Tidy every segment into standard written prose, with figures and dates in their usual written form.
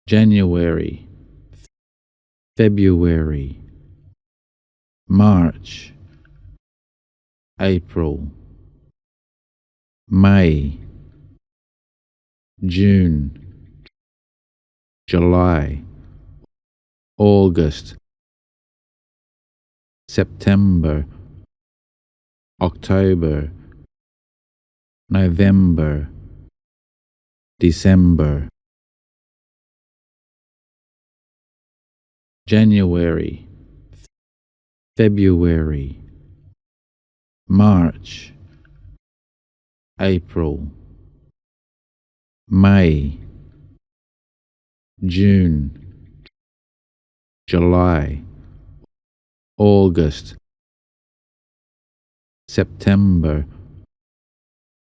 January, February, March, April, May, June, July, August, September, October, November, December. January, February, March, April, May, June, July, August, September,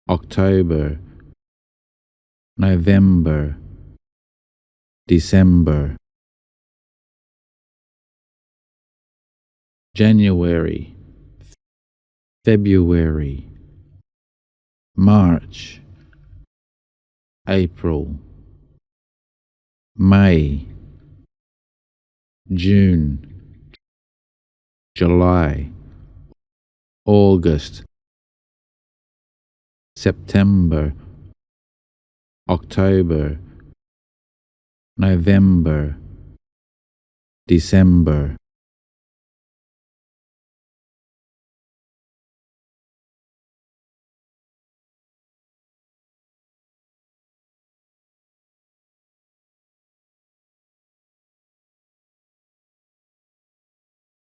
October, November, December. January, February, March, April, May, June, July, August, September, October, November, December.